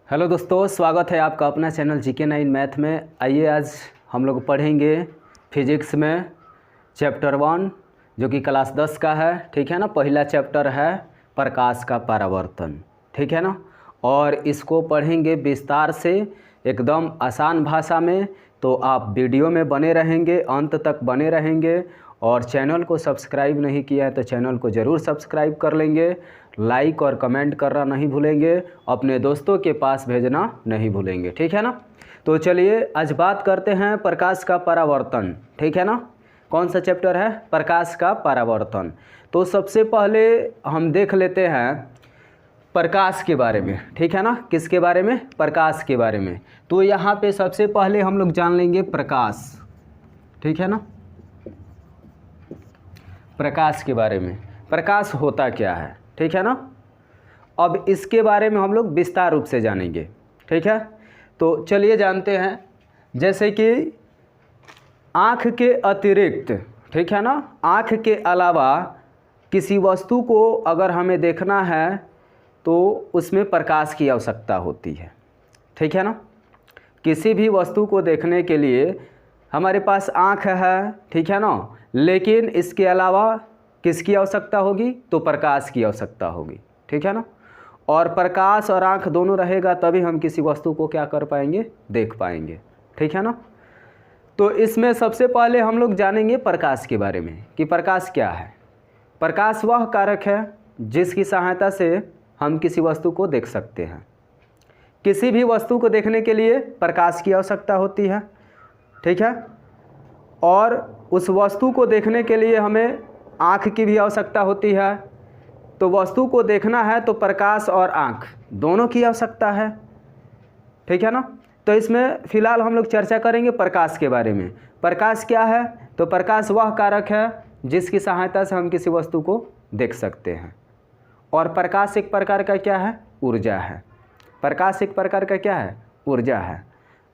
Hello दोस्तों, स्वागत है आपका अपना चैनल GK9 मैथ में। आइए आज हम लोग पढ़ेंगे फिजिक्स में चैप्टर 1 जो कि क्लास 10 का है। ठीक है ना। पहला चैप्टर है प्रकाश का परावर्तन। ठीक है ना। और इसको पढ़ेंगे विस्तार से, एकदम आसान भाषा में। तो आप वीडियो में बने रहेंगे, अंत तक बने रहेंगे। और चैनल को सब्सक्राइब नहीं किया है तो चैनल को ज़रूर सब्सक्राइब कर लेंगे। लाइक और कमेंट करना नहीं भूलेंगे, अपने दोस्तों के पास भेजना नहीं भूलेंगे। ठीक है ना। तो चलिए आज बात करते हैं प्रकाश का परावर्तन। ठीक है ना। कौन सा चैप्टर है? प्रकाश का परावर्तन। तो सबसे पहले हम देख लेते हैं प्रकाश के बारे में। ठीक है ना। किसके बारे में? प्रकाश के बारे में। तो यहाँ पे सबसे पहले हम लोग जान लेंगे प्रकाश। ठीक है ना। प्रकाश के बारे में, प्रकाश होता क्या है। ठीक है ना। अब इसके बारे में हम लोग विस्तार रूप से जानेंगे। ठीक है। तो चलिए जानते हैं। जैसे कि आँख के अतिरिक्त, ठीक है ना, आँख के अलावा किसी वस्तु को अगर हमें देखना है तो उसमें प्रकाश की आवश्यकता होती है। ठीक है ना। किसी भी वस्तु को देखने के लिए हमारे पास आँख है, ठीक है ना, लेकिन इसके अलावा किसकी आवश्यकता होगी? तो प्रकाश की आवश्यकता होगी। ठीक है ना। और प्रकाश और आँख दोनों रहेगा तभी हम किसी वस्तु को क्या कर पाएंगे? देख पाएंगे। ठीक है ना। तो इसमें सबसे पहले हम लोग जानेंगे प्रकाश के बारे में कि प्रकाश क्या है। प्रकाश वह कारक है जिसकी सहायता से हम किसी वस्तु को देख सकते हैं। किसी भी वस्तु को देखने के लिए प्रकाश की आवश्यकता होती है। ठीक है। और उस वस्तु को देखने के लिए हमें आँख की भी आवश्यकता होती है। तो वस्तु को देखना है तो प्रकाश और आँख दोनों की आवश्यकता है। ठीक है ना। तो इसमें फ़िलहाल हम लोग चर्चा करेंगे प्रकाश के बारे में। प्रकाश क्या है? तो प्रकाश वह कारक है जिसकी सहायता से हम किसी वस्तु को देख सकते हैं। और प्रकाश एक प्रकार का क्या है? ऊर्जा है। प्रकाश एक प्रकार का क्या है? ऊर्जा है।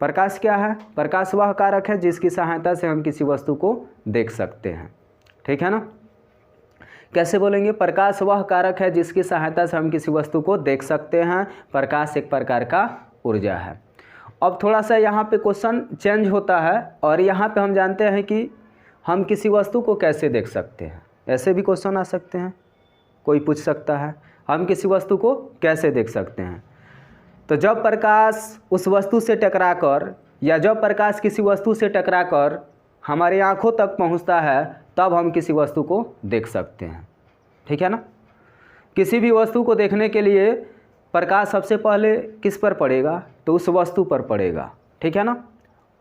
प्रकाश क्या है? प्रकाश वह कारक है जिसकी सहायता से हम किसी वस्तु को देख सकते हैं। ठीक है ना। कैसे बोलेंगे? प्रकाश वह कारक है जिसकी सहायता से हम किसी वस्तु को देख सकते हैं। प्रकाश एक प्रकार का ऊर्जा है। अब थोड़ा सा यहाँ पे क्वेश्चन चेंज होता है और यहाँ पे हम जानते हैं कि हम किसी वस्तु को कैसे देख सकते हैं। ऐसे भी क्वेश्चन आ सकते हैं, कोई पूछ सकता है हम किसी वस्तु को कैसे देख सकते हैं। तो जब प्रकाश उस वस्तु से टकराकर या जब प्रकाश किसी वस्तु से टकराकर हमारी आँखों तक पहुँचता है तब हम किसी वस्तु को देख सकते हैं। ठीक है ना। किसी भी वस्तु को देखने के लिए प्रकाश सबसे पहले किस पर पड़ेगा? तो उस वस्तु पर पड़ेगा। ठीक है ना।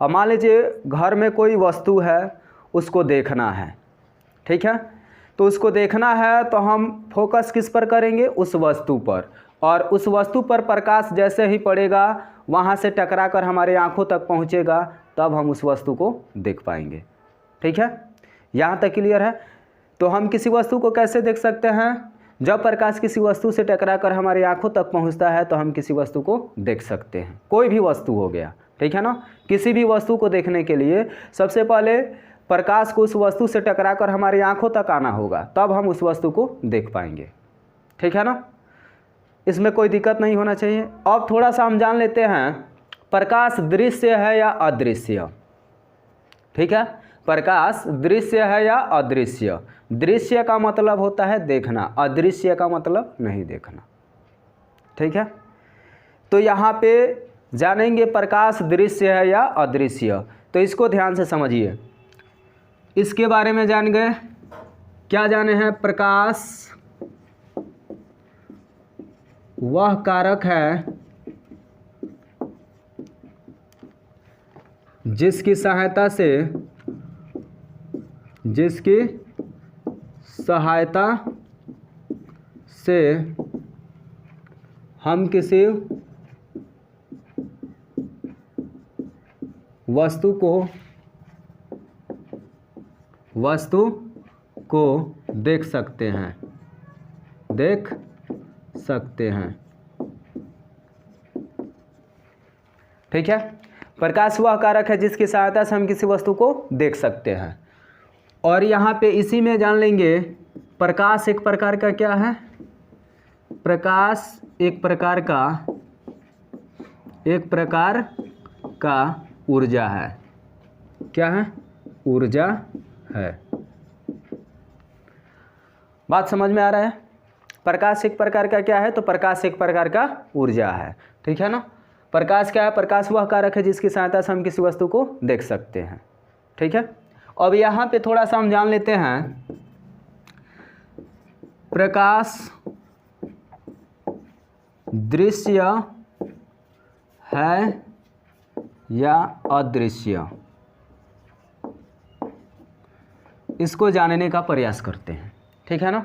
अब मान लीजिए घर में कोई वस्तु है, उसको देखना है। ठीक है। तो उसको देखना है तो हम फोकस किस पर करेंगे? उस वस्तु पर। और उस वस्तु पर प्रकाश जैसे ही पड़ेगा वहाँ से टकरा कर हमारे आँखों तक पहुँचेगा तब हम उस वस्तु को देख पाएंगे। ठीक है। यहाँ तक क्लियर है। तो हम किसी वस्तु को कैसे देख सकते हैं? जब प्रकाश किसी वस्तु से टकरा कर हमारी आँखों तक पहुँचता है तो हम किसी वस्तु को देख सकते हैं। कोई भी वस्तु हो गया। ठीक है ना। किसी भी वस्तु को देखने के लिए सबसे पहले प्रकाश को उस वस्तु से टकरा कर हमारी आँखों तक आना होगा तब हम उस वस्तु को देख पाएंगे। ठीक है ना। इसमें कोई दिक्कत नहीं होना चाहिए। अब थोड़ा सा हम जान लेते हैं प्रकाश दृश्य है या अदृश्य। ठीक है। प्रकाश दृश्य है या अदृश्य। दृश्य का मतलब होता है देखना, अदृश्य का मतलब नहीं देखना। ठीक है। तो यहाँ पे जानेंगे प्रकाश दृश्य है या अदृश्य। तो इसको ध्यान से समझिए। इसके बारे में जान गए। क्या जाने हैं? प्रकाश वह कारक है जिसकी सहायता से हम किसी वस्तु को देख सकते हैं। ठीक है। प्रकाश वह कारक है जिसकी सहायता से हम किसी वस्तु को देख सकते हैं। और यहाँ पे इसी में जान लेंगे प्रकाश एक प्रकार का क्या है? प्रकाश एक प्रकार का एक प्रकार का ऊर्जा है। क्या है? ऊर्जा है। बात समझ में आ रहा है? प्रकाश एक प्रकार का क्या है? तो प्रकाश एक प्रकार का ऊर्जा है। ठीक है ना? प्रकाश क्या है? प्रकाश वह कारक है जिसकी सहायता से हम किसी वस्तु को देख सकते हैं। ठीक है। अब यहाँ पे थोड़ा सा हम जान लेते हैं, प्रकाश दृश्य है या अदृश्य, इसको जानने का प्रयास करते हैं। ठीक है ना?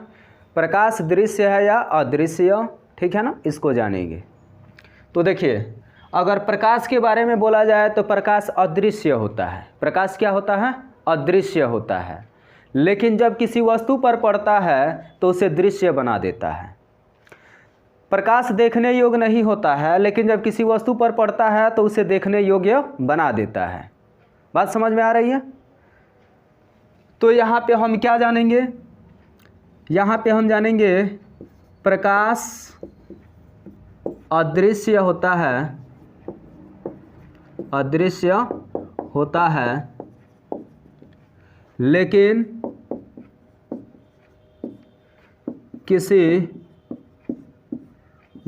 प्रकाश दृश्य है या अदृश्य, ठीक है ना, इसको जानेंगे। तो देखिए, अगर प्रकाश के बारे में बोला जाए तो प्रकाश अदृश्य होता है। प्रकाश क्या होता है? अदृश्य होता है। लेकिन जब किसी वस्तु पर पड़ता है तो उसे दृश्य बना देता है। प्रकाश देखने योग्य नहीं होता है, लेकिन जब किसी वस्तु पर पड़ता है तो उसे देखने योग्य बना देता है। बात समझ में आ रही है? तो यहाँ पे हम क्या जानेंगे? यहाँ पे हम जानेंगे प्रकाश अदृश्य होता है, अदृश्य होता है, लेकिन किसी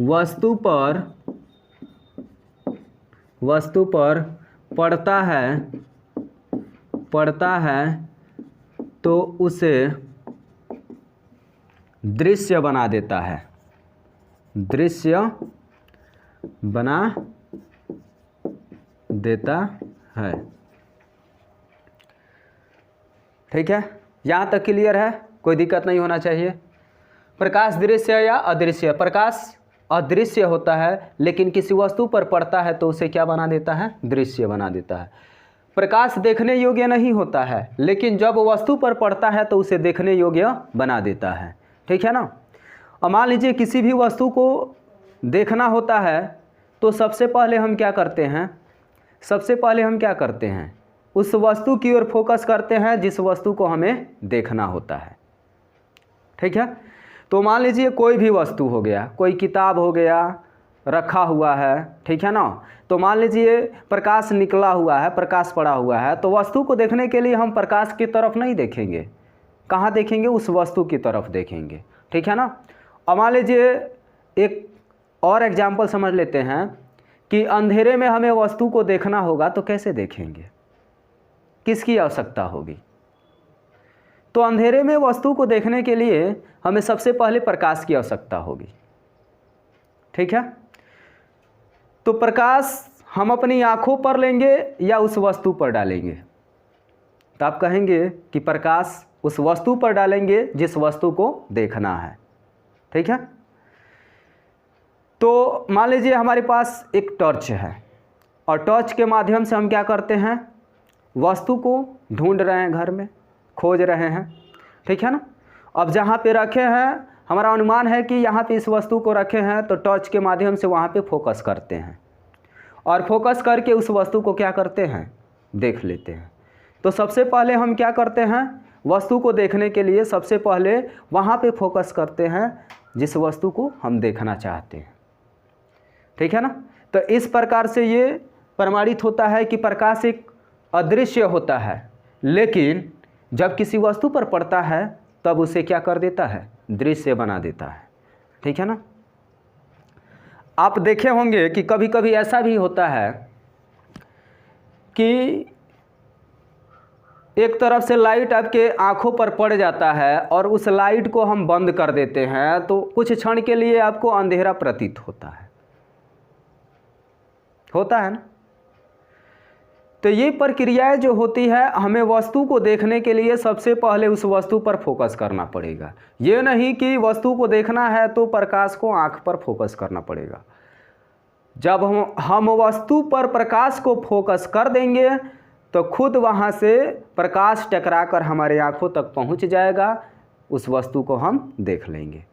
वस्तु पर पड़ता है तो उसे दृश्य बना देता है, दृश्य बना देता है। ठीक है, यहाँ तक क्लियर है? कोई दिक्कत नहीं होना चाहिए। प्रकाश दृश्य या अदृश्य? प्रकाश अदृश्य होता है, लेकिन किसी वस्तु पर पड़ता है तो उसे क्या बना देता है? दृश्य बना देता है। प्रकाश देखने योग्य नहीं होता है, लेकिन जब वस्तु पर पड़ता है तो उसे देखने योग्य बना देता है। ठीक है ना? अब मान लीजिए किसी भी वस्तु को देखना होता है तो सबसे पहले हम क्या करते हैं? सबसे पहले हम क्या करते हैं? उस वस्तु की ओर फोकस करते हैं जिस वस्तु को हमें देखना होता है। ठीक है? तो मान लीजिए कोई भी वस्तु हो गया, कोई किताब हो गया, रखा हुआ है। ठीक है ना? तो मान लीजिए प्रकाश निकला हुआ है, प्रकाश पड़ा हुआ है, तो वस्तु को देखने के लिए हम प्रकाश की तरफ नहीं देखेंगे। कहाँ देखेंगे? उस वस्तु की तरफ देखेंगे। ठीक है ना? अब मान लीजिए एक और एग्जाम्पल समझ लेते हैं कि अंधेरे में हमें वस्तु को देखना होगा तो कैसे देखेंगे? किसकी आवश्यकता होगी? तो अंधेरे में वस्तु को देखने के लिए हमें सबसे पहले प्रकाश की आवश्यकता होगी। ठीक है? तो प्रकाश हम अपनी आंखों पर लेंगे या उस वस्तु पर डालेंगे? तो आप कहेंगे कि प्रकाश उस वस्तु पर डालेंगे जिस वस्तु को देखना है। ठीक है? तो मान लीजिए हमारे पास एक टॉर्च है और टॉर्च के माध्यम से हम क्या करते हैं? वस्तु को ढूंढ रहे हैं, घर में खोज रहे हैं। ठीक है ना? अब जहाँ पे रखे हैं, हमारा अनुमान है कि यहाँ पे इस वस्तु को रखे हैं, तो टॉर्च के माध्यम से वहाँ पे फोकस करते हैं और फोकस करके उस वस्तु को क्या करते हैं? देख लेते हैं। तो सबसे पहले हम क्या करते हैं? वस्तु को देखने के लिए सबसे पहले वहाँ पे फोकस करते हैं जिस वस्तु को हम देखना चाहते हैं। ठीक है ना? तो इस प्रकार से ये प्रमाणित होता है कि प्रकाश एक अदृश्य होता है, लेकिन जब किसी वस्तु पर पड़ता है तब उसे क्या कर देता है? दृश्य बना देता है। ठीक है ना? आप देखे होंगे कि कभी कभी ऐसा भी होता है कि एक तरफ से लाइट आपके आंखों पर पड़ जाता है और उस लाइट को हम बंद कर देते हैं, तो कुछ क्षण के लिए आपको अंधेरा प्रतीत होता है ना? तो ये प्रक्रियाएं जो होती है, हमें वस्तु को देखने के लिए सबसे पहले उस वस्तु पर फोकस करना पड़ेगा। ये नहीं कि वस्तु को देखना है तो प्रकाश को आंख पर फोकस करना पड़ेगा। जब हम वस्तु पर प्रकाश को फोकस कर देंगे तो खुद वहाँ से प्रकाश टकराकर हमारे आंखों तक पहुँच जाएगा, उस वस्तु को हम देख लेंगे।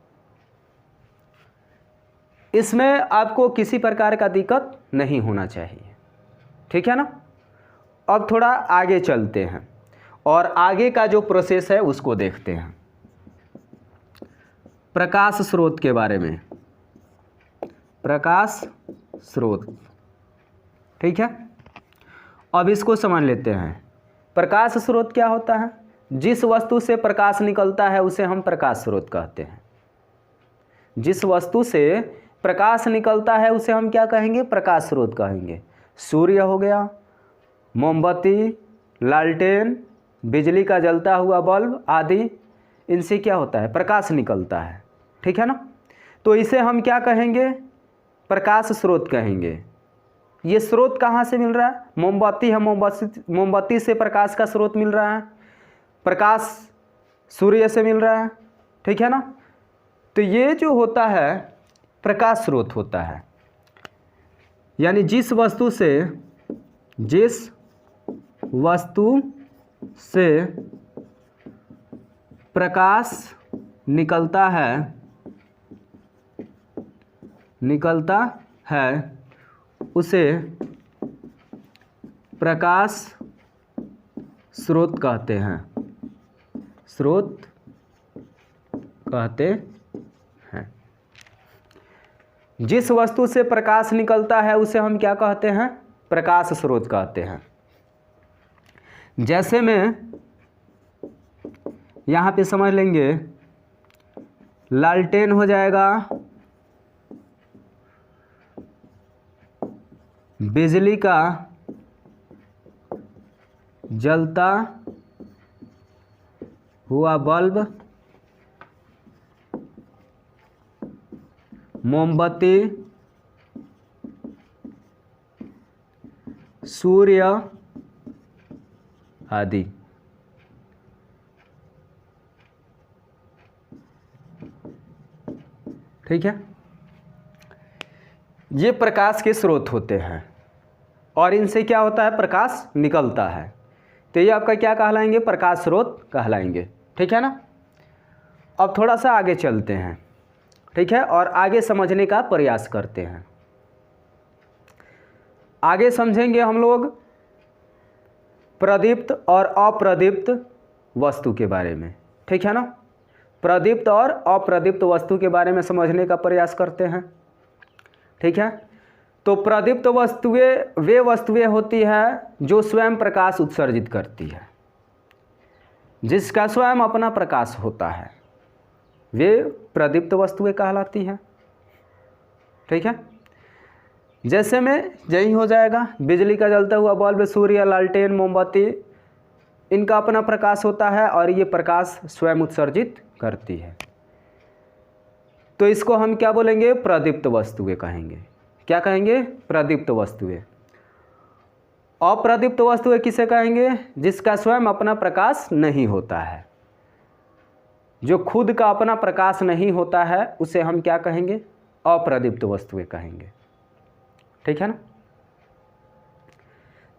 इसमें आपको किसी प्रकार का दिक्कत नहीं होना चाहिए। ठीक है ना? अब थोड़ा आगे चलते हैं और आगे का जो प्रोसेस है उसको देखते हैं। प्रकाश स्रोत के बारे में। प्रकाश स्रोत ठीक है। अब इसको समझ लेते हैं। प्रकाश स्रोत क्या होता है? जिस वस्तु से प्रकाश निकलता है उसे हम प्रकाश स्रोत कहते हैं। जिस वस्तु से प्रकाश निकलता है उसे हम क्या कहेंगे? प्रकाश स्रोत कहेंगे। सूर्य हो गया, मोमबत्ती, लालटेन, बिजली का जलता हुआ बल्ब आदि, इनसे क्या होता है? प्रकाश निकलता है, ठीक है ना। तो इसे हम क्या कहेंगे? प्रकाश स्रोत कहेंगे। ये स्रोत कहाँ से मिल रहा है? मोमबत्ती है, मोमबत्ती से प्रकाश का स्रोत मिल रहा है, प्रकाश सूर्य से मिल रहा है, ठीक है ना। तो ये जो होता है प्रकाश स्रोत होता है। यानी जिस वस्तु से प्रकाश निकलता है उसे प्रकाश स्रोत कहते हैं। स्रोत कहते हैं। जिस वस्तु से प्रकाश निकलता है उसे हम क्या कहते हैं? प्रकाश स्रोत कहते हैं। जैसे में यहाँ पे समझ लेंगे, लालटेन हो जाएगा, बिजली का जलता हुआ बल्ब, मोमबत्ती, सूर्य आदि। ठीक है। ये प्रकाश के स्रोत होते हैं और इनसे क्या होता है? प्रकाश निकलता है। तो ये आपका क्या कहलाएंगे? प्रकाश स्रोत कहलाएंगे, ठीक है ना। अब थोड़ा सा आगे चलते हैं, ठीक है, और आगे समझने का प्रयास करते हैं। आगे समझेंगे हम लोग प्रदीप्त और अप्रदीप्त वस्तु के बारे में, ठीक है ना। प्रदीप्त और अप्रदीप्त वस्तु के बारे में समझने का प्रयास करते हैं, ठीक है। तो प्रदीप्त वस्तुएं वे वस्तुएं होती है जो स्वयं प्रकाश उत्सर्जित करती है, जिसका स्वयं अपना प्रकाश होता है, वे प्रदीप्त वस्तुएं कहलाती हैं, ठीक है। जैसे में यही हो जाएगा, बिजली का जलता हुआ बल्ब, सूर्य, लालटेन, मोमबत्ती, इनका अपना प्रकाश होता है और ये प्रकाश स्वयं उत्सर्जित करती है। तो इसको हम क्या बोलेंगे? प्रदीप्त वस्तुएं कहेंगे। क्या कहेंगे? प्रदीप्त वस्तुएं। अप्रदीप्त वस्तुएं किसे कहेंगे? जिसका स्वयं अपना प्रकाश नहीं होता है, जो खुद का अपना प्रकाश नहीं होता है, उसे हम क्या कहेंगे? अप्रदीप्त वस्तुएं कहेंगे, ठीक है ना।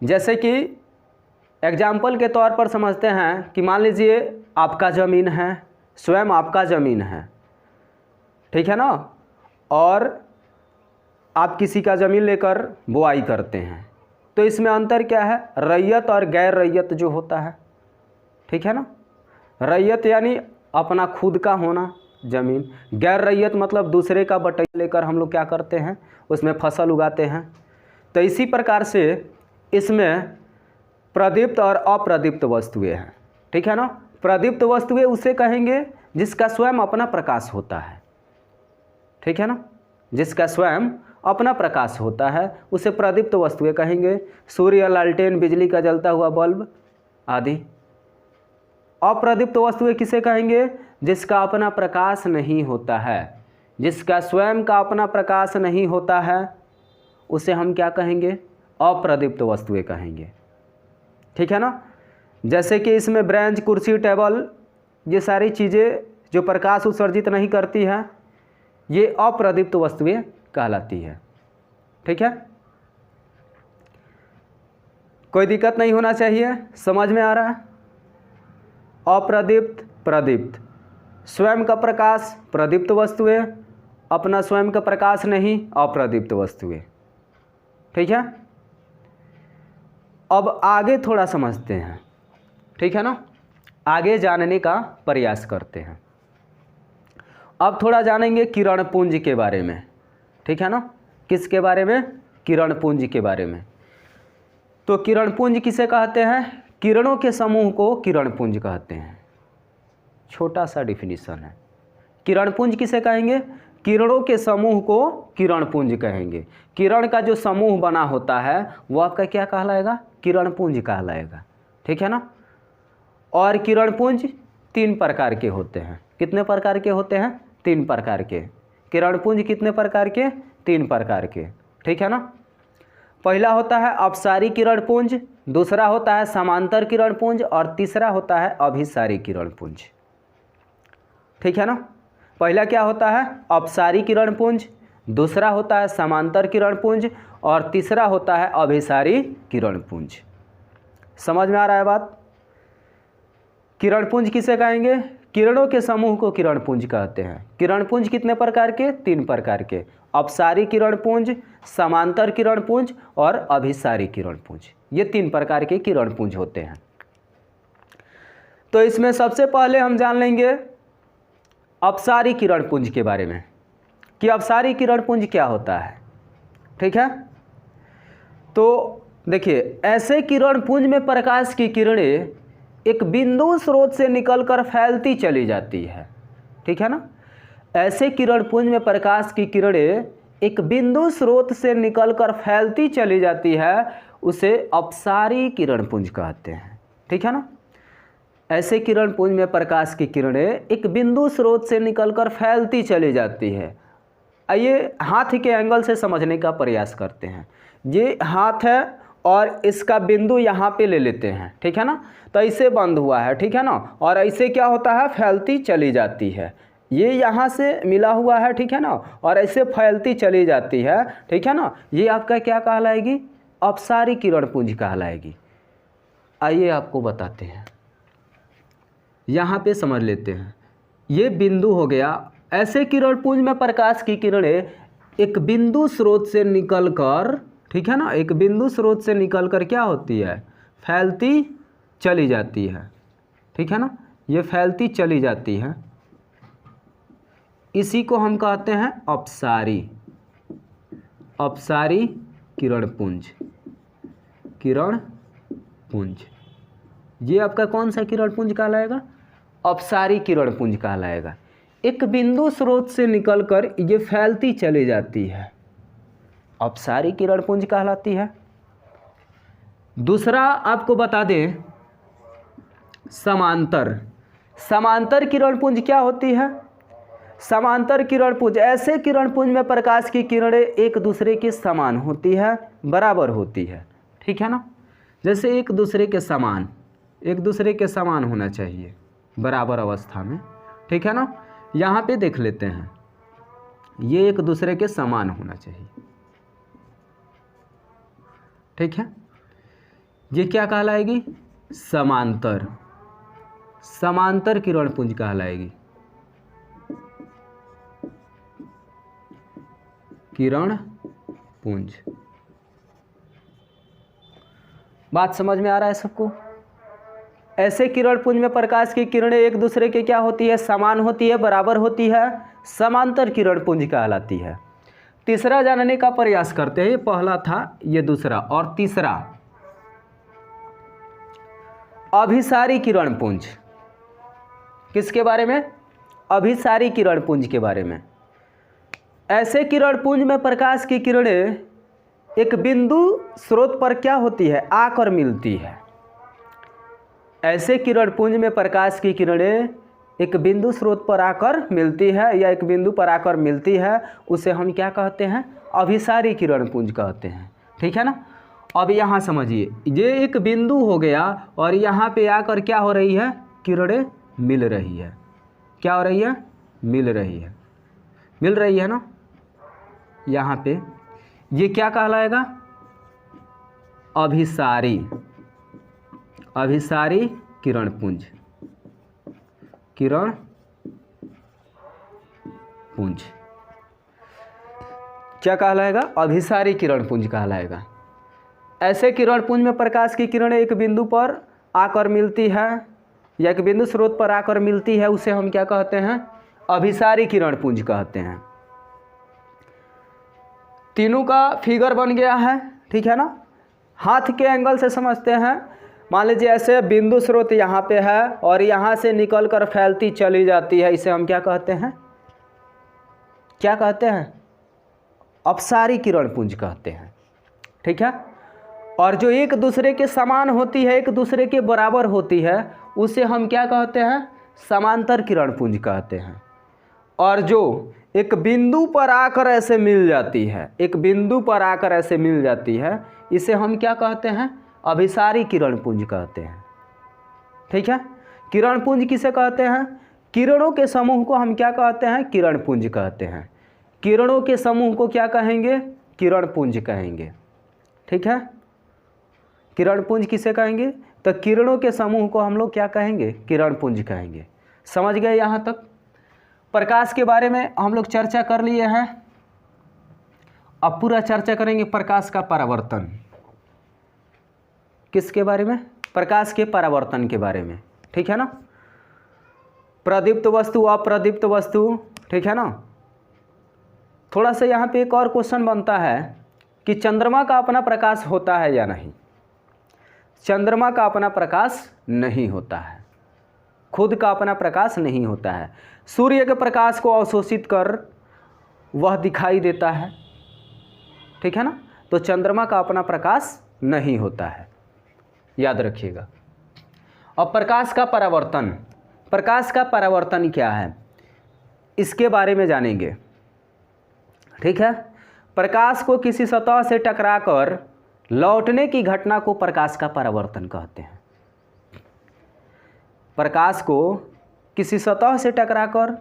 जैसे कि एग्जाम्पल के तौर पर समझते हैं कि मान लीजिए आपका ज़मीन है, स्वयं आपका ज़मीन है, ठीक है ना, और आप किसी का ज़मीन लेकर बुआई करते हैं। तो इसमें अंतर क्या है? रैयत और गैर रैयत जो होता है, ठीक है ना। रैयत यानी अपना खुद का होना ज़मीन, गैर रैयत मतलब दूसरे का बटाई लेकर हम लोग क्या करते हैं? उसमें फसल उगाते हैं। तो इसी प्रकार से इसमें प्रदीप्त और अप्रदीप्त वस्तुएं हैं, ठीक है ना। प्रदीप्त वस्तुएं उसे कहेंगे जिसका स्वयं अपना प्रकाश होता है, ठीक है ना। जिसका स्वयं अपना प्रकाश होता है उसे प्रदीप्त वस्तुएं कहेंगे। सूर्य, लालटेन, बिजली का जलता हुआ बल्ब आदि। अप्रदीप्त वस्तुएं किसे कहेंगे? जिसका अपना प्रकाश नहीं होता है, जिसका स्वयं का अपना प्रकाश नहीं होता है, उसे हम क्या कहेंगे? अप्रदीप्त वस्तुएं कहेंगे, ठीक है ना। जैसे कि इसमें ब्रेंच, कुर्सी, टेबल, ये सारी चीज़ें जो प्रकाश उत्सर्जित नहीं करती हैं, ये अप्रदीप्त वस्तुएं कहलाती है, ठीक है। कोई दिक्कत नहीं होना चाहिए, समझ में आ रहा है। अप्रदीप्त, प्रदीप्त, स्वयं का प्रकाश प्रदीप्त वस्तुएं, अपना स्वयं का प्रकाश नहीं अप्रदीप्त वस्तुएं, ठीक है। अब आगे थोड़ा समझते हैं, ठीक है ना। आगे जानने का प्रयास करते हैं। अब थोड़ा जानेंगे किरण पुंज के बारे में, ठीक है ना। किसके बारे में? किरण पुंज के बारे में। तो किरणपुंज किसे कहते हैं? किरणों के समूह को किरणपुंज कहते हैं। छोटा सा डिफिनीशन है। किरणपुंज किसे कहेंगे? किरणों के समूह को किरणपुंज कहेंगे। किरण का जो समूह बना होता है वो आपका क्या कहलाएगा? किरणपुंज कहलाएगा। ठीक है ना। और किरणपुंज 3 प्रकार के होते हैं। कितने प्रकार के होते हैं? 3 प्रकार के। किरणपुंज कितने प्रकार के? 3 प्रकार के। ठीक है ना। पहला होता है अपसारी किरणपुंज, दूसरा होता है समांतर किरणपुंज और तीसरा होता है अभिसारी किरणपुंज। ठीक है ना। पहला क्या होता है? अपसारी किरणपुंज, दूसरा होता है समांतर किरणपुंज और तीसरा होता है अभिसारी किरणपुंज। समझ में आ रहा है बात? किरणपुंज किसे कहेंगे? किरणों के समूह को किरणपुंज कहते हैं। किरणपुंज कितने प्रकार के? 3 प्रकार के। अपसारी किरणपुंज, समांतर किरणपुंज और अभिसारी किरणपुंज। ये 3 प्रकार के किरणपुंज होते हैं। तो इसमें सबसे पहले हम जान लेंगे अपसारी किरणपुंज के बारे में कि अपसारी किरणपुंज क्या होता है। ठीक है। तो देखिए, ऐसे किरणपुंज में प्रकाश की किरणें एक बिंदु स्रोत से निकलकर फैलती चली जाती है। ठीक है ना। ऐसे किरणपुंज में प्रकाश की किरणें एक बिंदु स्रोत से निकलकर फैलती चली जाती है, उसे अपसारी किरणपुंज कहते हैं। ठीक है ना। ऐसे किरणपुंज में प्रकाश की किरणें एक बिंदु स्रोत से निकलकर फैलती चली जाती है। आइए हाथ के एंगल से समझने का प्रयास करते हैं। ये हाथ है और इसका बिंदु यहाँ पे ले लेते हैं। ठीक है ना। तो ऐसे बंद हुआ है। ठीक है ना। और ऐसे क्या होता है? फैलती चली जाती है। ये यहाँ से मिला हुआ है। ठीक है ना। और ऐसे फैलती चली जाती है। ठीक है ना। ये आपका क्या कहलाएगी? अपसारी किरणपुंज कहलाएगी। आइए आपको बताते हैं। यहाँ पे समझ लेते हैं। ये बिंदु हो गया। ऐसे किरणपुंज में प्रकाश की किरणें एक बिंदु स्रोत से निकलकर, ठीक है ना, एक बिंदु स्रोत से निकलकर क्या होती है? फैलती चली जाती है। ठीक है ना। ये फैलती चली जाती है। इसी को हम कहते हैं अपसारी, अपसारी किरणपुंज, किरणपुंज। ये आपका कौन सा किरणपुंज कहलाएगा? अपसारी किरणपुंज कहलाएगा। एक बिंदु स्रोत से निकलकर ये फैलती चली जाती है, अपसारी किरणपुंज कहलाती है। दूसरा आपको बता दें समांतर। समांतर किरणपुंज क्या होती है? समांतर किरणपुंज ऐसे किरणपुंज में प्रकाश की किरणें एक दूसरे के समान होती है, बराबर होती है। ठीक है ना। जैसे एक दूसरे के समान, एक दूसरे के समान होना चाहिए, बराबर अवस्था में। ठीक है ना। यहाँ पे देख लेते हैं, ये एक दूसरे के समान होना चाहिए। ठीक है। ये क्या कहलाएगी? समांतर, समांतर किरणपुंज कहलाएगी। किरणपुंज। बात समझ में आ रहा है सबको? ऐसे किरणपुंज में प्रकाश की किरणें एक दूसरे के क्या होती है? समान होती है, बराबर होती है, समांतर किरणपुंज कहलाती है। तीसरा जानने का प्रयास करते हैं। ये पहला था, ये दूसरा, और तीसरा अभिसारी किरणपुंज। किसके बारे में? अभिसारी किरणपुंज के बारे में। ऐसे किरणपुंज में प्रकाश की किरणें एक बिंदु स्रोत पर क्या होती है? आकर मिलती है। ऐसे किरणपुंज में प्रकाश की किरणें एक बिंदु स्रोत पर आकर मिलती है या एक बिंदु पर आकर मिलती है, उसे हम क्या कहते हैं? अभिसारी किरणपुंज कहते हैं। ठीक है ना। अब यहाँ समझिए, ये एक बिंदु हो गया और यहाँ पे आकर क्या हो रही है? किरणें मिल रही है। क्या हो रही है? मिल रही है, मिल रही है ना। यहाँ पे ये क्या कहलाएगा? अभिसारी, अभिसारी किरणपुंज, किरणपुंज क्या कहलाएगा? अभिसारी किरणपुंज कहलाएगा। ऐसे किरणपुंज में प्रकाश की किरणें एक बिंदु पर आकर मिलती है या एक बिंदु स्रोत पर आकर मिलती है, उसे हम क्या कहते हैं? अभिसारी किरणपुंज कहते हैं। तीनों का फिगर बन गया है। ठीक है ना। हाथ के एंगल से समझते हैं। मान लीजिए ऐसे बिंदु स्रोत यहाँ पे है और यहाँ से निकल कर फैलती चली जाती है, इसे हम क्या कहते हैं, क्या कहते हैं, अपसारी किरण पुंज कहते हैं। ठीक है। और जो एक दूसरे के समान होती है, एक दूसरे के बराबर होती है, उसे हम क्या कहते हैं, समांतर किरण पुंज कहते हैं। और जो एक बिंदु पर आकर ऐसे मिल जाती है, एक बिंदु पर आकर ऐसे मिल जाती है, इसे हम क्या कहते हैं, अभिसारी किरण पुंज कहते हैं। ठीक है। किरण पुंज किसे कहते हैं, किरणों के समूह को हम क्या कहते हैं, किरण पुंज कहते हैं। किरणों के समूह को क्या कहेंगे, किरण पुंज कहेंगे। ठीक है। किरण पुंज किसे कहेंगे, तो किरणों के समूह को हम लोग क्या कहेंगे, किरण पुंज कहेंगे। समझ गए यहाँ तक। प्रकाश के बारे में हम लोग चर्चा कर लिए हैं। अब पूरा चर्चा करेंगे प्रकाश का परावर्तन। किसके बारे में, प्रकाश के परावर्तन के बारे में। ठीक है ना। प्रदीप्त वस्तु, अप्रदीप्त वस्तु, ठीक है ना। थोड़ा सा यहाँ पे एक और क्वेश्चन बनता है कि चंद्रमा का अपना प्रकाश होता है या नहीं। चंद्रमा का अपना प्रकाश नहीं होता है, खुद का अपना प्रकाश नहीं होता है। सूर्य के प्रकाश को अवशोषित कर वह दिखाई देता है। ठीक है ना। तो चंद्रमा का अपना प्रकाश नहीं होता है, याद रखिएगा। अब प्रकाश का परावर्तन, प्रकाश का परावर्तन क्या है, इसके बारे में जानेंगे। ठीक है। प्रकाश को किसी सतह से टकराकर लौटने की घटना को प्रकाश का परावर्तन कहते हैं। प्रकाश को किसी सतह से टकराकर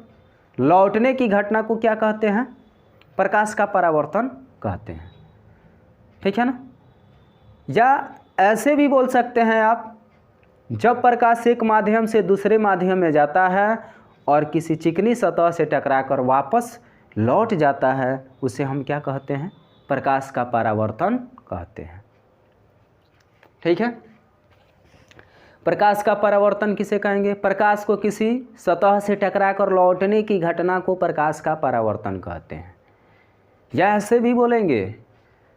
लौटने की घटना को क्या कहते हैं, प्रकाश का परावर्तन कहते हैं। ठीक है ना। या ऐसे भी बोल सकते हैं आप, जब प्रकाश एक माध्यम से दूसरे माध्यम में जाता है और किसी चिकनी सतह से टकराकर वापस लौट जाता है, उसे हम क्या कहते हैं, प्रकाश का परावर्तन कहते हैं। ठीक है। प्रकाश का परावर्तन किसे कहेंगे, प्रकाश को किसी सतह से टकराकर लौटने की घटना को प्रकाश का परावर्तन कहते हैं। या ऐसे भी बोलेंगे,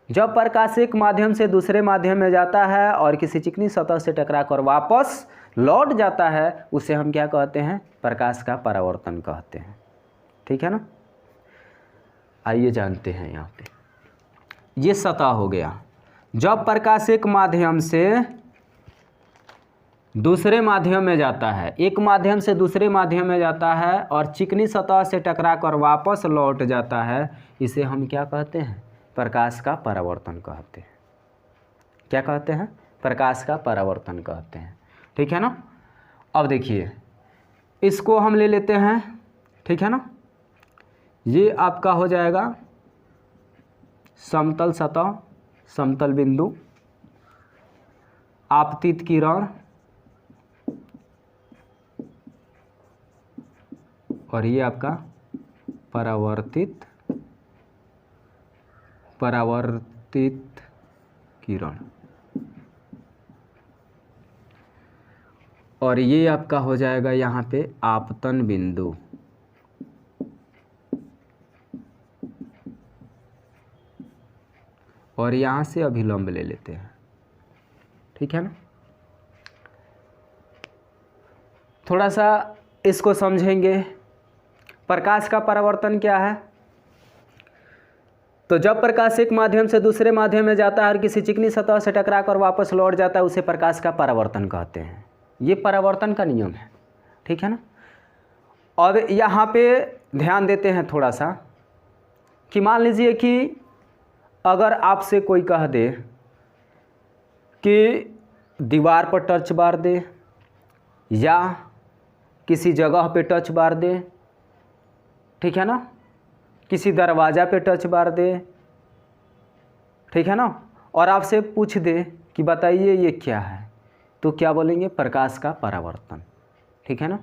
जब प्रकाश एक माध्यम से दूसरे माध्यम में जाता है और किसी चिकनी सतह से टकराकर वापस लौट जाता है, उसे हम क्या कहते हैं, प्रकाश का परावर्तन कहते हैं। ठीक है ना। आइए जानते हैं। यहाँ पे ये सतह हो गया, जब प्रकाश एक माध्यम से दूसरे माध्यम में जाता है, एक माध्यम से दूसरे माध्यम में जाता है और चिकनी सतह से टकराकर वापस लौट जाता है, इसे हम क्या कहते हैं, प्रकाश का परावर्तन कहते हैं। क्या कहते हैं, प्रकाश का परावर्तन कहते हैं। ठीक है ना। अब देखिए, इसको हम ले लेते हैं। ठीक है ना। ये आपका हो जाएगा समतल सतह, समतल बिंदु, आपतित किरण, और ये आपका परावर्तित किरण, और ये आपका हो जाएगा यहाँ पे आपतन बिंदु। और यहाँ से अभिलंब ले लेते हैं। ठीक है ना। थोड़ा सा इसको समझेंगे। प्रकाश का परावर्तन क्या है, तो जब प्रकाश एक माध्यम से दूसरे माध्यम में जाता है और किसी चिकनी सतह से टकराकर वापस लौट जाता है, उसे प्रकाश का परावर्तन कहते हैं। ये परावर्तन का नियम है। ठीक है ना। अब यहाँ पे ध्यान देते हैं थोड़ा सा कि मान लीजिए कि अगर आपसे कोई कह दे कि दीवार पर टच मार दे या किसी जगह पे टच मार दे, ठीक है ना, किसी दरवाज़ा पे टच मार दे, ठीक है ना, और आपसे पूछ दे कि बताइए ये क्या है, तो क्या बोलेंगे, प्रकाश का परावर्तन। ठीक है ना।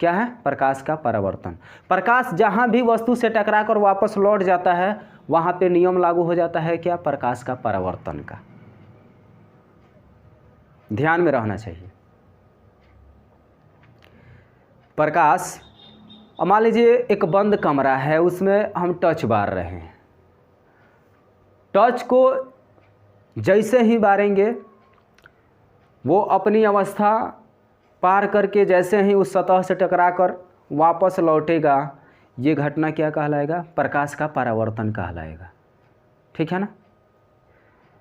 क्या है, प्रकाश का परावर्तन। प्रकाश जहाँ भी वस्तु से टकराकर वापस लौट जाता है, वहाँ पे नियम लागू हो जाता है क्या, प्रकाश का परावर्तन का। ध्यान में रहना चाहिए। प्रकाश, मान लीजिए एक बंद कमरा है, उसमें हम टच मार रहे हैं। टच को जैसे ही बारेंगे वो अपनी अवस्था पार करके जैसे ही उस सतह से टकराकर वापस लौटेगा, ये घटना क्या कहलाएगा? प्रकाश का परावर्तन कहलाएगा। ठीक है ना?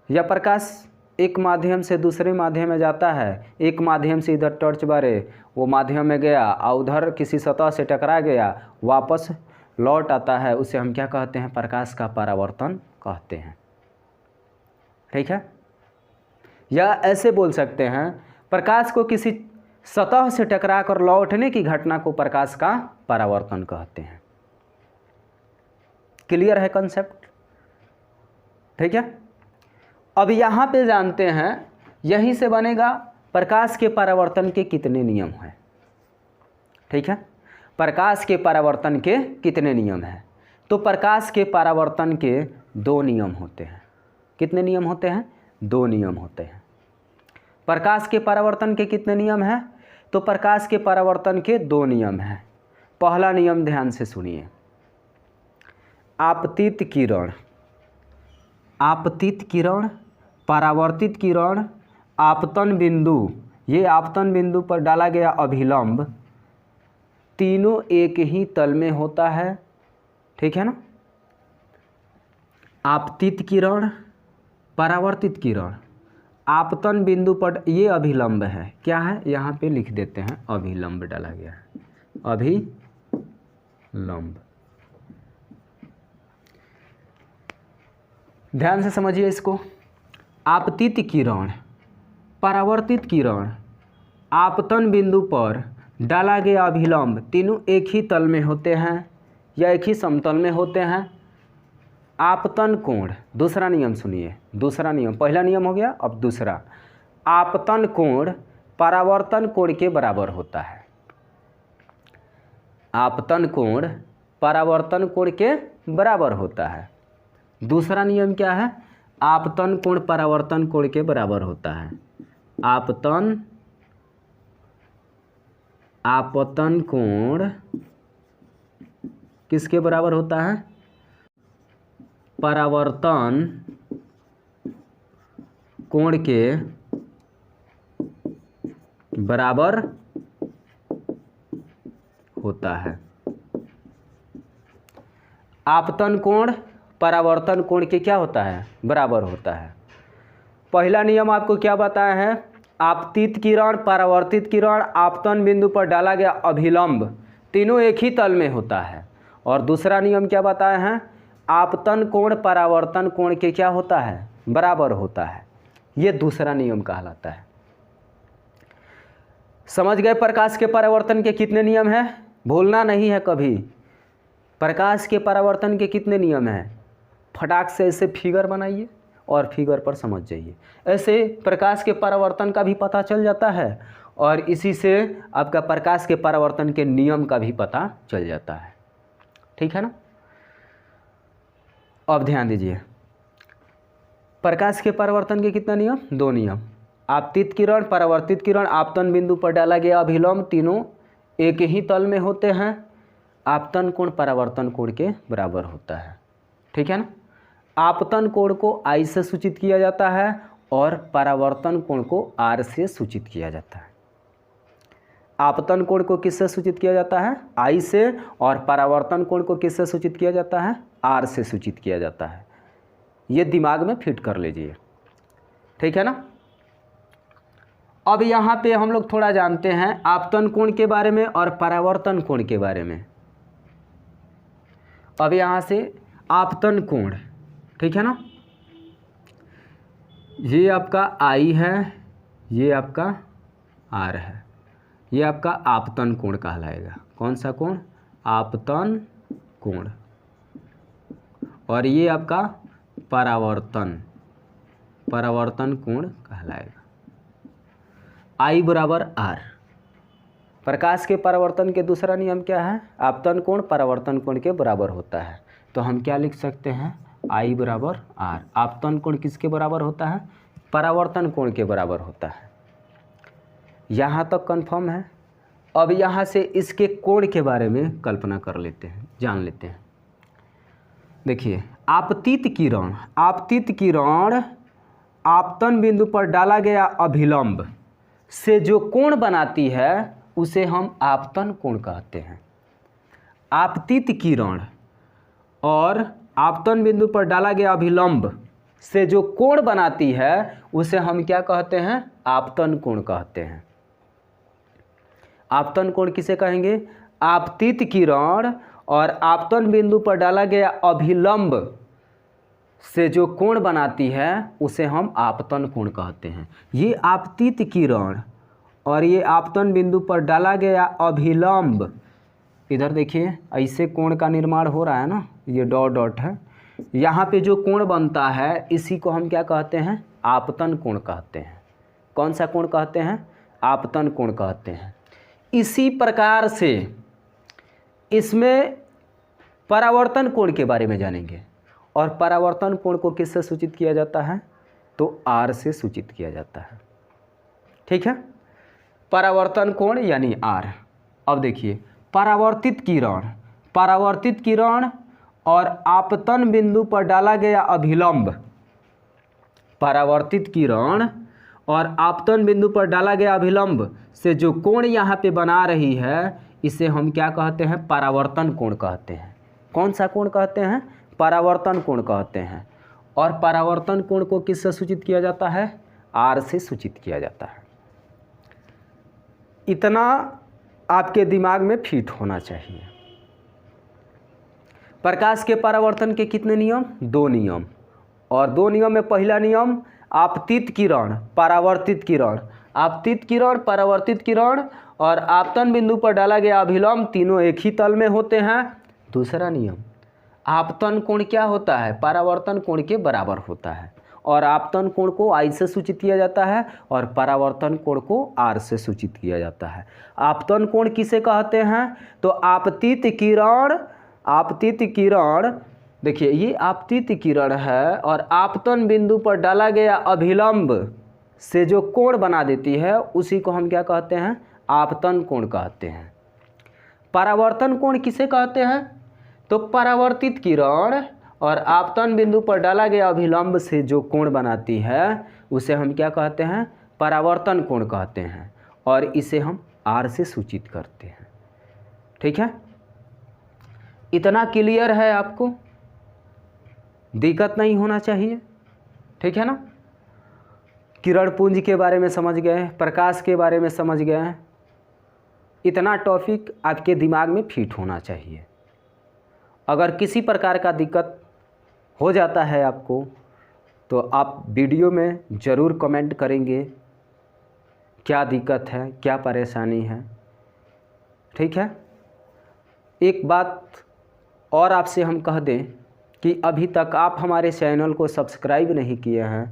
या प्रकाश एक माध्यम से दूसरे माध्यम में जाता है, एक माध्यम से इधर टॉर्च बारे वो माध्यम में गया और उधर किसी सतह से टकरा गया, वापस लौट आता है, उसे हम क्या कहते हैं? प्रकाश का परावर्तन कहते हैं। ठीक है? या ऐसे बोल सकते हैं, प्रकाश को किसी सतह से टकरा कर लौटने की घटना को प्रकाश का परावर्तन कहते हैं। क्लियर है कंसेप्ट? ठीक है। अब यहाँ पे जानते हैं, यहीं से बनेगा प्रकाश के परावर्तन के कितने नियम हैं। ठीक है, प्रकाश के परावर्तन के कितने नियम हैं? तो प्रकाश के परावर्तन के 2 नियम होते हैं। कितने नियम होते हैं? 2 नियम होते हैं। प्रकाश के परावर्तन के कितने नियम हैं? तो प्रकाश के परावर्तन के 2 नियम हैं। पहला नियम ध्यान से सुनिए, आपतित किरण, आपतित किरण, परावर्तित किरण, आपतन बिंदु, ये आपतन बिंदु पर डाला गया अभिलंब, तीनों एक ही तल में होता है। ठीक है ना? आपतित किरण, परावर्तित किरण, आपतन बिंदु पर ये अभिलंब है। क्या है? यहाँ पे लिख देते हैं, अभिलंब डाला गया है, अभिलंब। ध्यान से समझिए इसको। आपतित किरण, परावर्तित किरण, आपतन बिंदु पर डाला गया अभिलंब, तीनों एक ही तल में होते हैं या एक ही समतल में होते हैं। आपतन कोण, दूसरा नियम सुनिए, दूसरा नियम, पहला नियम हो गया, अब दूसरा। आपतन कोण परावर्तन कोण के बराबर होता है। आपतन कोण परावर्तन कोण के बराबर होता है। दूसरा नियम क्या है? आपतन कोण परावर्तन कोण के बराबर होता है। आपतन कोण किसके बराबर होता है? परावर्तन कोण के बराबर होता है। आपतन कोण परावर्तन कोण के क्या होता है? बराबर होता है। पहला नियम आपको क्या बताया है? आपतित किरण, परावर्तित किरण, आपतन बिंदु पर डाला गया अभिलंब, तीनों एक ही तल में होता है। और दूसरा नियम क्या बताया है? आपतन कोण परावर्तन कोण के क्या होता है? बराबर होता है। ये दूसरा नियम कहलाता है। समझ गए प्रकाश के परावर्तन के कितने नियम हैं? भूलना नहीं है कभी। प्रकाश के परावर्तन के कितने नियम हैं? फटाक से ऐसे फिगर बनाइए और फिगर पर समझ जाइए। ऐसे प्रकाश के परावर्तन का भी पता चल जाता है और इसी से आपका प्रकाश के परावर्तन के नियम का भी पता चल जाता है। ठीक है ना? अब ध्यान दीजिए, प्रकाश के परावर्तन के कितना नियम? 2 नियम। आपतित किरण, परावर्तित किरण, आपतन बिंदु पर डाला गया अभिलंब, तीनों एक ही तल में होते हैं। आपतन कोण परावर्तन कोण के बराबर होता है। ठीक है ना? आपतन कोण को I से सूचित किया जाता है और परावर्तन कोण को R से सूचित किया जाता है। आपतन कोण को किससे सूचित किया जाता है? I से, और परावर्तन कोण को किससे सूचित किया जाता है? R से सूचित किया जाता है। ये दिमाग में फिट कर लीजिए। ठीक है ना? अब यहाँ पे हम लोग थोड़ा जानते हैं आपतन कोण के बारे में और परावर्तन कोण के बारे में। अब यहाँ से आपतन कोण, ठीक है ना, ये आपका I है, ये आपका R है, ये आपका आपतन कोण कहलाएगा। कौन सा कोण? आपतन कोण। और ये आपका परावर्तन कोण कहलाएगा। I बराबर R। प्रकाश के परावर्तन के दूसरा नियम क्या है? आपतन कोण परावर्तन कोण के बराबर होता है। तो हम क्या लिख सकते हैं? I बराबर R। आपतन कोण किसके बराबर होता है? परावर्तन कोण के बराबर होता है। यहाँ तक कंफर्म है? अब यहाँ से इसके कोण के बारे में कल्पना कर लेते हैं, जान लेते हैं। देखिए, आपतित किरण, आपतित किरण आपतन बिंदु पर डाला गया अभिलंब से जो कोण बनाती है उसे हम आपतन कोण कहते हैं। आपतित किरण और आपतन बिंदु पर डाला गया अभिलंब से जो कोण बनाती है उसे हम क्या कहते हैं? आपतन कोण कहते हैं। आपतन कोण किसे कहेंगे? आपतित किरण और आपतन बिंदु पर डाला गया अभिलंब से जो कोण बनाती है उसे हम आपतन कोण कहते हैं। ये आपतित किरण और ये आपतन बिंदु पर डाला गया अभिलंब, इधर देखिए ऐसे कोण का निर्माण हो रहा है ना, ये डॉट डॉट है, यहाँ पे जो कोण बनता है इसी को हम क्या कहते हैं? आपतन कोण कहते हैं। कौन सा कोण कहते हैं? आपतन कोण कहते हैं। इसी प्रकार से इसमें परावर्तन कोण के बारे में जानेंगे, और परावर्तन कोण को किससे सूचित किया जाता है? तो आर से सूचित किया जाता है। ठीक है, परावर्तन कोण यानी आर। अब देखिए परावर्तित किरण और आपतन बिंदु पर डाला गया अभिलंब, परावर्तित किरण और आपतन बिंदु पर डाला गया अभिलंब से जो कोण यहाँ पे बना रही है इसे हम क्या कहते हैं? परावर्तन कोण कहते हैं। कौन सा कोण कहते हैं? परावर्तन कोण कहते हैं। और परावर्तन कोण को किससे सूचित किया जाता है? आर से सूचित किया जाता है। इतना आपके दिमाग में फिट होना चाहिए। प्रकाश के परावर्तन के कितने नियम? 2 नियम। और 2 नियम में पहला नियम आपतित किरण, परावर्तित किरण, आपतित किरण, परावर्तित किरण और आपतन बिंदु पर डाला गया अभिलंब तीनों एक ही तल में होते हैं। दूसरा नियम आपतन कोण क्या होता है? परावर्तन कोण के बराबर होता है, और आपतन कोण को आई से सूचित किया जाता है और परावर्तन कोण को आर से सूचित किया जाता है। आपतन कोण किसे कहते हैं? तो आपतित किरण, देखिए ये आपतित किरण है और आपतन बिंदु पर डाला गया अभिलंब से जो कोण बना देती है उसी को हम क्या कहते हैं? आपतन कोण कहते हैं। परावर्तन कोण किसे कहते हैं? तो परावर्तित किरण और आपतन बिंदु पर डाला गया अभिलंब से जो कोण बनाती है उसे हम क्या कहते हैं? परावर्तन कोण कहते हैं, और इसे हम आर से सूचित करते हैं। ठीक है, इतना क्लियर है आपको? दिक्कत नहीं होना चाहिए। ठीक है ना? किरण पुंज के बारे में समझ गए, प्रकाश के बारे में समझ गए, इतना टॉपिक आपके दिमाग में फिट होना चाहिए। अगर किसी प्रकार का दिक्कत हो जाता है आपको तो आप वीडियो में ज़रूर कमेंट करेंगे क्या दिक्कत है, क्या परेशानी है। ठीक है, एक बात और आपसे हम कह दें कि अभी तक आप हमारे चैनल को सब्सक्राइब नहीं किए हैं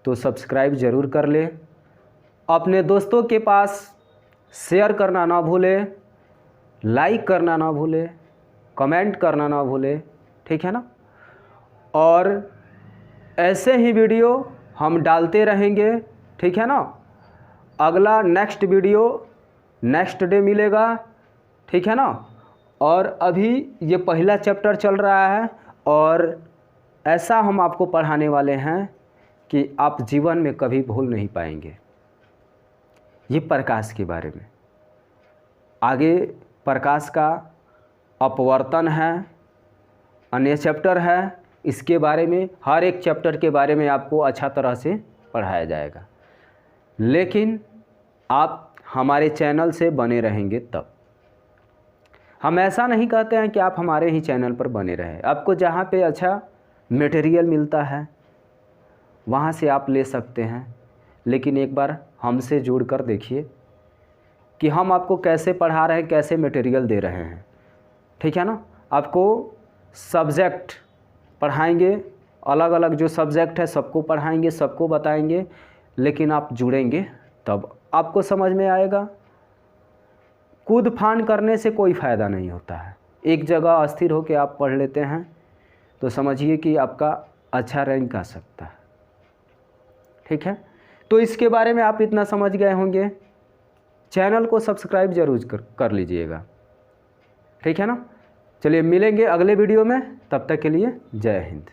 तो सब्सक्राइब ज़रूर कर लें। अपने दोस्तों के पास शेयर करना ना भूलें, लाइक करना ना भूलें, कमेंट करना ना भूलें। ठीक है ना? और ऐसे ही वीडियो हम डालते रहेंगे। ठीक है ना? अगला नेक्स्ट वीडियो नेक्स्ट डे मिलेगा। ठीक है ना? और अभी ये पहला चैप्टर चल रहा है और ऐसा हम आपको पढ़ाने वाले हैं कि आप जीवन में कभी भूल नहीं पाएंगे। ये प्रकाश के बारे में, आगे प्रकाश का अपवर्तन है, अन्य चैप्टर है, इसके बारे में हर एक चैप्टर के बारे में आपको अच्छा तरह से पढ़ाया जाएगा। लेकिन आप हमारे चैनल से बने रहेंगे तब। हम ऐसा नहीं कहते हैं कि आप हमारे ही चैनल पर बने रहें। आपको जहाँ पे अच्छा मटेरियल मिलता है वहाँ से आप ले सकते हैं, लेकिन एक बार हमसे जुड़ कर देखिए कि हम आपको कैसे पढ़ा रहे हैं, कैसे मटेरियल दे रहे हैं। ठीक है ना? आपको सब्जेक्ट पढ़ाएंगे, अलग अलग जो सब्जेक्ट है सबको पढ़ाएंगे, सबको बताएंगे, लेकिन आप जुड़ेंगे तब आपको समझ में आएगा। कूद फान करने से कोई फ़ायदा नहीं होता है। एक जगह अस्थिर होकर आप पढ़ लेते हैं तो समझिए कि आपका अच्छा रैंक आ सकता है। ठीक है, तो इसके बारे में आप इतना समझ गए होंगे। चैनल को सब्सक्राइब जरूर कर लीजिएगा। ठीक है ना? चलिए मिलेंगे अगले वीडियो में, तब तक के लिए जय हिंद।